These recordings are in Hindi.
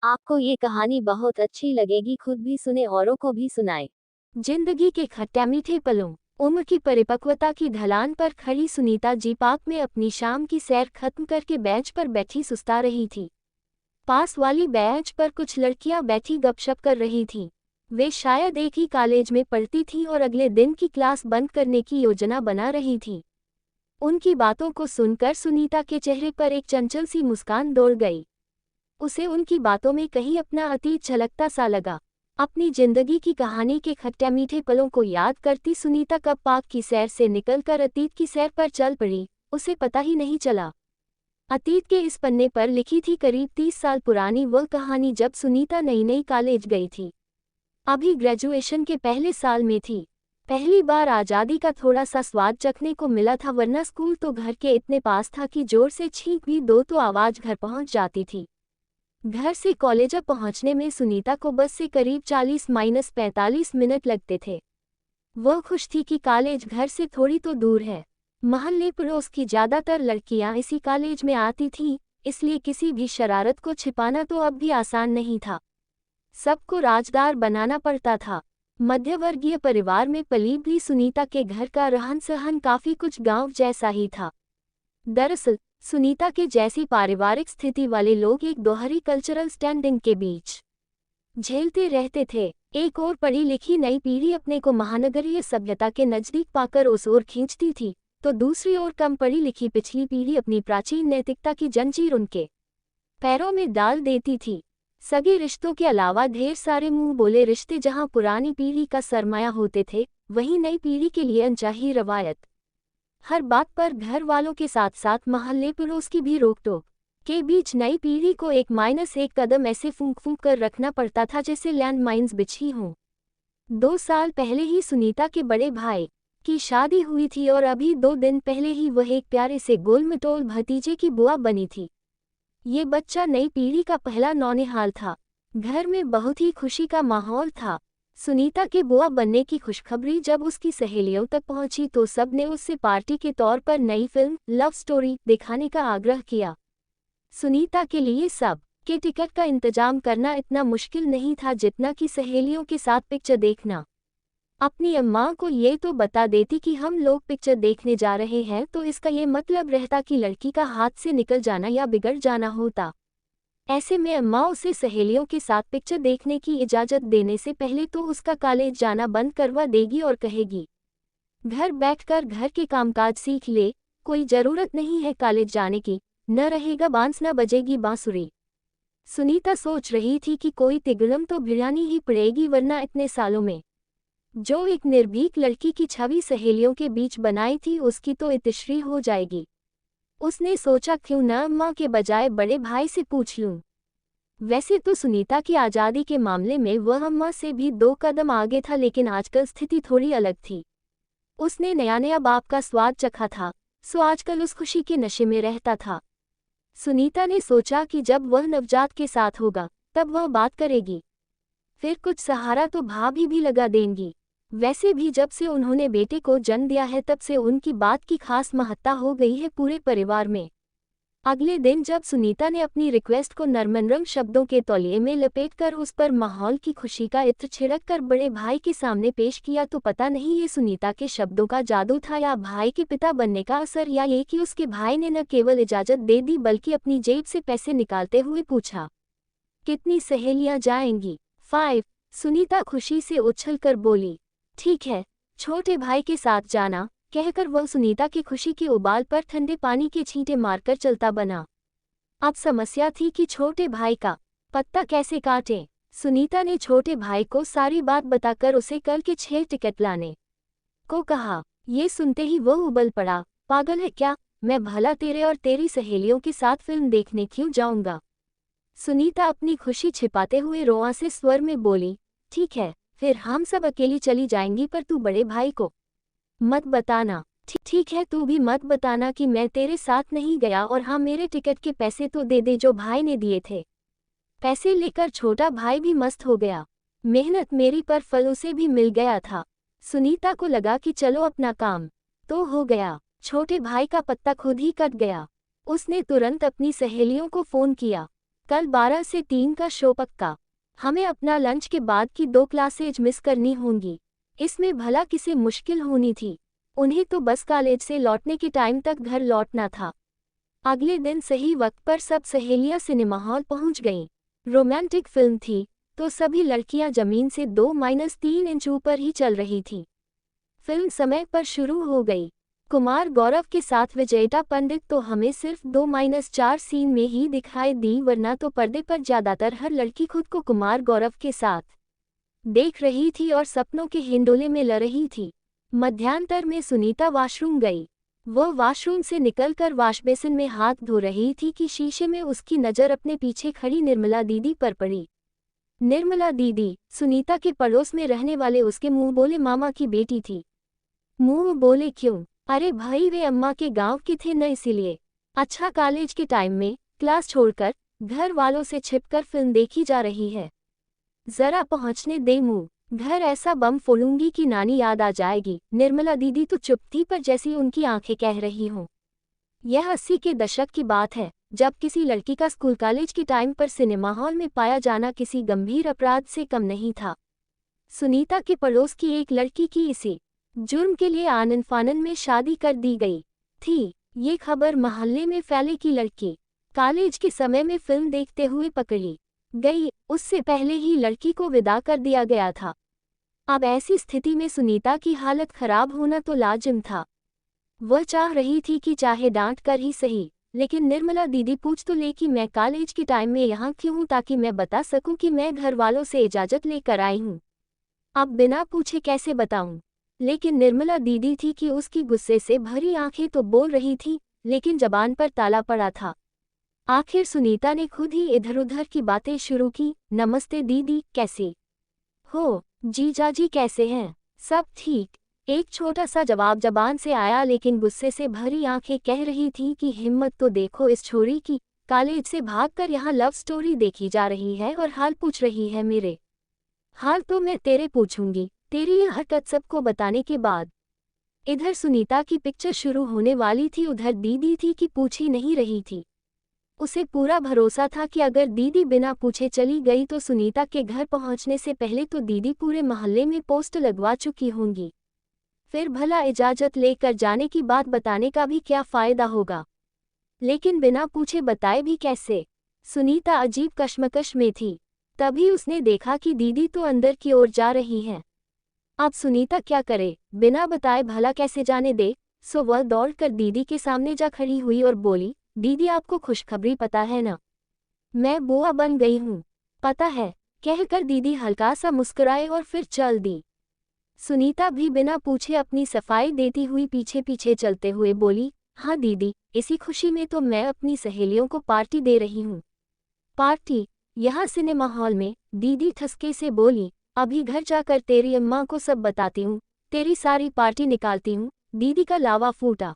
आपको ये कहानी बहुत अच्छी लगेगी, खुद भी सुने औरों को भी सुनाएं। जिंदगी के खट्टे मीठे पलों। उम्र की परिपक्वता की ढलान पर खड़ी सुनीता जी पार्क में अपनी शाम की सैर खत्म करके बेंच पर बैठी सुस्ता रही थी। पास वाली बेंच पर कुछ लड़कियां बैठी गपशप कर रही थीं। वे शायद एक ही कॉलेज में पढ़ती थीं और अगले दिन की क्लास बंद करने की योजना बना रही थीं। उनकी बातों को सुनकर सुनीता के चेहरे पर एक चंचल सी मुस्कान दौड़ गई। उसे उनकी बातों में कहीं अपना अतीत झलकता सा लगा। अपनी जिंदगी की कहानी के खट्टे मीठे पलों को याद करती सुनीता कब पार्क की सैर से निकलकर अतीत की सैर पर चल पड़ी, उसे पता ही नहीं चला। अतीत के इस पन्ने पर लिखी थी करीब 30 साल पुरानी वह कहानी जब सुनीता नई नई कॉलेज गई थी। अभी ग्रेजुएशन के पहले साल में थी। पहली बार आज़ादी का थोड़ा सा स्वाद चखने को मिला था, वरना स्कूल तो घर के इतने पास था कि जोर से छींक भी दो तो आवाज़ घर पहुंच जाती थी। घर से कॉलेज पहुंचने में सुनीता को बस से करीब 40-45 मिनट लगते थे। वह खुश थी कि कॉलेज घर से थोड़ी तो दूर है। मोहल्ले पड़ोस की ज़्यादातर लड़कियां इसी कॉलेज में आती थीं, इसलिए किसी भी शरारत को छिपाना तो अब भी आसान नहीं था। सबको राजदार बनाना पड़ता था। मध्यवर्गीय परिवार में पली भी सुनीता के घर का रहन सहन काफ़ी कुछ गांव जैसा ही था। दरअसल सुनीता के जैसी पारिवारिक स्थिति वाले लोग एक दोहरी कल्चरल स्टैंडिंग के बीच झेलते रहते थे। एक और पढ़ी लिखी नई पीढ़ी अपने को महानगरीय सभ्यता के नजदीक पाकर उस ओर खींचती थी, तो दूसरी ओर कम पढ़ी लिखी पिछली पीढ़ी अपनी प्राचीन नैतिकता की जंजीर उनके पैरों में डाल देती थी। सगे रिश्तों के अलावा ढेर सारे मुंह बोले रिश्ते जहां पुरानी पीढ़ी का सरमाया होते थे, वहीं नई पीढ़ी के लिए अनचाही रवायत। हर बात पर घर वालों के साथ साथ मोहल्ले पड़ोस की भी रोक टोक के बीच नई पीढ़ी को एक कदम ऐसे फूंक फूंक कर रखना पड़ता था जैसे लैंड माइन्स बिछी हों। 2 साल पहले ही सुनीता के बड़े भाई की शादी हुई थी और अभी 2 दिन पहले ही वह एक प्यारे से गोलमटोल भतीजे की बुआ बनी थी। ये बच्चा नई पीढ़ी का पहला नौनिहाल था। घर में बहुत ही खुशी का माहौल था। सुनीता के बुआ बनने की खुशखबरी जब उसकी सहेलियों तक पहुंची तो सब ने उससे पार्टी के तौर पर नई फिल्म लव स्टोरी दिखाने का आग्रह किया। सुनीता के लिए सब के टिकट का इंतजाम करना इतना मुश्किल नहीं था जितना कि सहेलियों के साथ पिक्चर देखना। अपनी अम्मा को ये तो बता देती कि हम लोग पिक्चर देखने जा रहे हैं, तो इसका ये मतलब रहता कि लड़की का हाथ से निकल जाना या बिगड़ जाना होता। ऐसे में अम्मा उसे सहेलियों के साथ पिक्चर देखने की इजाज़त देने से पहले तो उसका कॉलेज जाना बंद करवा देगी और कहेगी, घर बैठकर घर के कामकाज सीख ले, कोई ज़रूरत नहीं है कॉलेज जाने की, न रहेगा बांस न बजेगी बांसुरी। सुनीता सोच रही थी कि कोई तिगड़म तो भिड़ानी ही पड़ेगी, वरना इतने सालों में जो एक निर्भीक लड़की की छवि सहेलियों के बीच बनाई थी उसकी तो इतिश्री हो जाएगी। उसने सोचा क्यों न अम्मा के बजाय बड़े भाई से पूछ लूं। वैसे तो सुनीता की आज़ादी के मामले में वह अम्मा से भी 2 कदम आगे था, लेकिन आजकल स्थिति थोड़ी अलग थी। उसने नया नया बाप का स्वाद चखा था, सो आजकल उस खुशी के नशे में रहता था। सुनीता ने सोचा कि जब वह नवजात के साथ होगा तब वह बात करेगी, फिर कुछ सहारा तो भाभी भी लगा देंगी। वैसे भी जब से उन्होंने बेटे को जन्म दिया है तब से उनकी बात की खास महत्ता हो गई है पूरे परिवार में। अगले दिन जब सुनीता ने अपनी रिक्वेस्ट को नरमनरम शब्दों के तौलिए में लपेटकर उस पर माहौल की खुशी का इत्र छिड़क कर बड़े भाई के सामने पेश किया, तो पता नहीं ये सुनीता के शब्दों का जादू था या भाई के पिता बनने का असर, या ये कि उसके भाई ने न केवल इजाज़त दे दी बल्कि अपनी जेब से पैसे निकालते हुए पूछा, कितनी सहेलियां जाएंगी? 5। सुनीता खुशी से उछलकर बोली, ठीक है, छोटे भाई के साथ जाना, कहकर वह सुनीता की खुशी के उबाल पर ठंडे पानी के छींटे मारकर चलता बना। अब समस्या थी कि छोटे भाई का पत्ता कैसे काटें। सुनीता ने छोटे भाई को सारी बात बताकर उसे कल के 6 टिकट लाने को कहा। ये सुनते ही वह उबल पड़ा, पागल है क्या, मैं भला तेरे और तेरी सहेलियों के साथ फिल्म देखने क्यों जाऊंगा। सुनीता अपनी खुशी छिपाते हुए रोआ से स्वर में बोली, ठीक है, फिर हम सब अकेली चली जाएंगी, पर तू बड़े भाई को मत बताना। ठीक है, तू भी मत बताना कि मैं तेरे साथ नहीं गया, और हाँ, मेरे टिकट के पैसे तो दे दे जो भाई ने दिए थे। पैसे लेकर छोटा भाई भी मस्त हो गया। मेहनत मेरी पर फल उसे भी मिल गया था। सुनीता को लगा कि चलो अपना काम तो हो गया। छोटे भाई का पत्ता खुद ही कट गया। उसने तुरंत अपनी सहेलियों को फोन किया। कल 12 से 3 का शो पक्का। हमें अपना लंच के बाद की 2 क्लासेज मिस करनी होंगी। इसमें भला किसे मुश्किल होनी थी? उन्हें तो बस कॉलेज से लौटने के टाइम तक घर लौटना था। अगले दिन सही वक्त पर सब सहेलियां सिनेमा हॉल पहुंच गईं। रोमांटिक फिल्म थी, तो सभी लड़कियां जमीन से 2-3 इंच ऊपर ही चल रही थी। फिल्म समय पर शुरू हो गई। कुमार गौरव के साथ विजयता पंडित तो हमें सिर्फ 2-4 सीन में ही दिखाई दी, वरना तो पर्दे पर ज्यादातर हर लड़की खुद को कुमार गौरव के साथ देख रही थी और सपनों के हिंडोले में ल रही थी। मध्यांतर में सुनीता वॉशरूम गई। वह वॉशरूम से निकलकर वॉशबेसिन में हाथ धो रही थी कि शीशे में उसकी नज़र अपने पीछे खड़ी निर्मला दीदी पर पड़ी। निर्मला दीदी सुनीता के पड़ोस में रहने वाले उसके मुंह बोले मामा की बेटी थी। मुंह बोले क्यों? अरे भाई वे अम्मा के गांव की थे न, इसीलिए। अच्छा, कॉलेज के टाइम में क्लास छोड़कर घर वालों से छिपकर फिल्म देखी जा रही है। जरा पहुंचने दे मुंह, घर ऐसा बम फोड़ूंगी कि नानी याद आ जाएगी। निर्मला दीदी तो चुप थी, पर जैसी उनकी आंखें कह रही हों। यह 80 के दशक की बात है, जब किसी लड़की का स्कूल कॉलेज के टाइम पर सिनेमा हॉल में पाया जाना किसी गंभीर अपराध से कम नहीं था। सुनीता के पड़ोस की एक लड़की की इसी जुर्म के लिए आनन फानन में शादी कर दी गई थी। ये खबर मोहल्ले में फैले कि लड़की कॉलेज के समय में फिल्म देखते हुए पकड़ी गई, उससे पहले ही लड़की को विदा कर दिया गया था। अब ऐसी स्थिति में सुनीता की हालत खराब होना तो लाजिम था। वह चाह रही थी कि चाहे डांट कर ही सही, लेकिन निर्मला दीदी पूछ तो ले कि मैं कॉलेज के टाइम में यहाँ क्यों हूँ, ताकि मैं बता सकूं कि मैं घर वालों से इजाज़त लेकर आई हूँ। अब बिना पूछे कैसे बताऊं? लेकिन निर्मला दीदी थी कि उसकी गुस्से से भरी आंखें तो बोल रही थी, लेकिन जबान पर ताला पड़ा था। आखिर सुनीता ने खुद ही इधर-उधर की बातें शुरू की। नमस्ते दीदी, कैसे हो? जीजाजी कैसे हैं? सब ठीक? एक छोटा सा जवाब जबान से आया, लेकिन गुस्से से भरी आंखें कह रही थी कि हिम्मत तो देखो इस छोरी की, कॉलेज से भागकर यहाँ लव स्टोरी देखी जा रही है और हाल पूछ रही है मेरे। हाल तो मैं तेरे पूछूंगी, तेरी यह हरकत सबको बताने के बाद। इधर सुनीता की पिक्चर शुरू होने वाली थी, उधर दीदी थी कि पूछ ही नहीं रही थी। उसे पूरा भरोसा था कि अगर दीदी बिना पूछे चली गई तो सुनीता के घर पहुंचने से पहले तो दीदी पूरे मोहल्ले में पोस्ट लगवा चुकी होंगी। फिर भला इजाज़त लेकर जाने की बात बताने का भी क्या फ़ायदा होगा? लेकिन बिना पूछे बताए भी कैसे? सुनीता अजीब कश्मकश में थी। तभी उसने देखा कि दीदी तो अंदर की ओर जा रही हैं। अब सुनीता क्या करे, बिना बताए भला कैसे जाने दे? सो वह दौड़कर दीदी के सामने जा खड़ी हुई और बोली, दीदी आपको खुशखबरी पता है ना? मैं बुआ बन गई हूँ। पता है, कहकर दीदी हल्का सा मुस्कुराए और फिर चल दी। सुनीता भी बिना पूछे अपनी सफाई देती हुई पीछे पीछे चलते हुए बोली, हाँ दीदी, इसी खुशी में तो मैं अपनी सहेलियों को पार्टी दे रही हूँ। पार्टी? यहाँ सिनेमा हॉल में? दीदी ठसके से बोली, अभी घर जाकर तेरी अम्मा को सब बताती हूँ, तेरी सारी पार्टी निकालती हूँ। दीदी का लावा फूटा।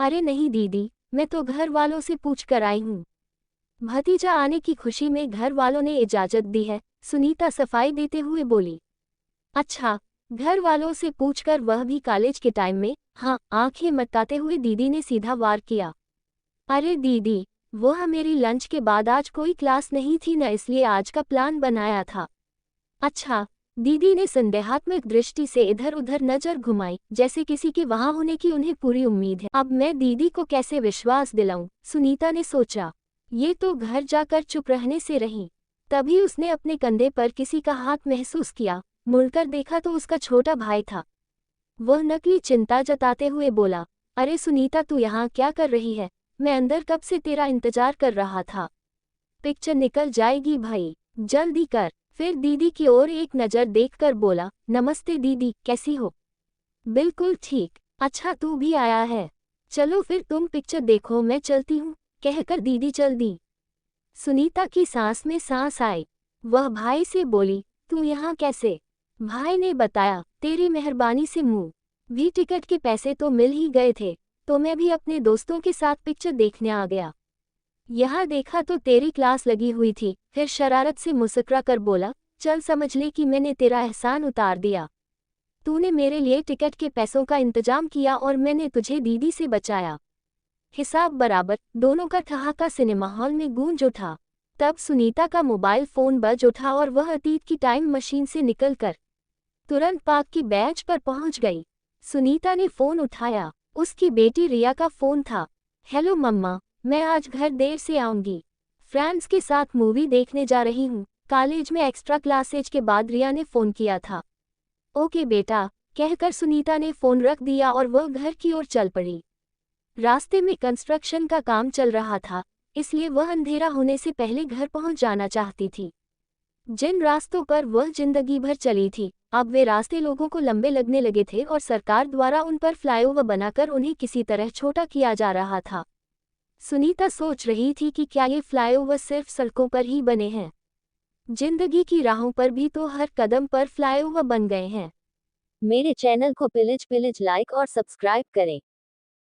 अरे नहीं दीदी, मैं तो घर वालों से पूछ कर आई हूँ। भतीजा आने की खुशी में घर वालों ने इजाज़त दी है, सुनीता सफाई देते हुए बोली। अच्छा, घर वालों से पूछकर, वह भी कॉलेज के टाइम में? हाँ, आंखें मटकाते हुए दीदी ने सीधा वार किया। अरे दीदी, वह मेरी लंच के बाद आज कोई क्लास नहीं थी न, इसलिए आज का प्लान बनाया था। अच्छा, दीदी ने संदेहात्मक दृष्टि से इधर उधर नजर घुमाई, जैसे किसी के वहां होने की उन्हें पूरी उम्मीद है। अब मैं दीदी को कैसे विश्वास दिलाऊं? सुनीता ने सोचा। ये तो घर जाकर चुप रहने से रही। तभी उसने अपने कंधे पर किसी का हाथ महसूस किया। मुड़कर देखा तो उसका छोटा भाई था। वह नकली चिंता जताते हुए बोला, अरे सुनीता, तू यहाँ क्या कर रही है? मैं अंदर कब से तेरा इंतजार कर रहा था। पिक्चर निकल जाएगी भाई, जल्दी कर। फिर दीदी की ओर एक नज़र देखकर बोला, नमस्ते दीदी, कैसी हो? बिल्कुल ठीक। अच्छा, तू भी आया है? चलो फिर तुम पिक्चर देखो, मैं चलती हूँ, कहकर दीदी चल दी। सुनीता की सांस में सांस आई। वह भाई से बोली, तू यहाँ कैसे? भाई ने बताया, तेरी मेहरबानी से मुँह भी टिकट के पैसे तो मिल ही गए थे, तो मैं भी अपने दोस्तों के साथ पिक्चर देखने आ गया। यहाँ देखा तो तेरी क्लास लगी हुई थी। फिर शरारत से मुस्कुरा कर बोला, चल समझ ले कि मैंने तेरा एहसान उतार दिया। तूने मेरे लिए टिकट के पैसों का इंतजाम किया और मैंने तुझे दीदी से बचाया। हिसाब बराबर। दोनों का ठहाका सिनेमा हॉल में गूंज उठा। तब सुनीता का मोबाइल फ़ोन बज उठा और वह अतीत की टाइम मशीन से निकलकर तुरंत पार्क की बेंच पर पहुंच गई। सुनीता ने फ़ोन उठाया। उसकी बेटी रिया का फ़ोन था। हेलो मम्मा, मैं आज घर देर से आऊंगी। फ्रेंड्स के साथ मूवी देखने जा रही हूँ। कॉलेज में एक्स्ट्रा क्लासेज के बाद रिया ने फ़ोन किया था। ओके बेटा, कहकर सुनीता ने फ़ोन रख दिया और वह घर की ओर चल पड़ी। रास्ते में कंस्ट्रक्शन का काम चल रहा था, इसलिए वह अंधेरा होने से पहले घर पहुंच जाना चाहती थी। जिन रास्तों पर वह जिंदगी भर चली थी, अब वे रास्ते लोगों को लंबे लगने लगे थे और सरकार द्वारा उन पर फ्लाईओवर बनाकर उन्हें किसी तरह छोटा किया जा रहा था। सुनीता सोच रही थी कि क्या ये फ्लाईओवर सिर्फ सड़कों पर ही बने हैं? जिंदगी की राहों पर भी तो हर कदम पर फ्लाईओवर बन गए हैं। मेरे चैनल को पिलिच पिलिच लाइक और सब्सक्राइब करें।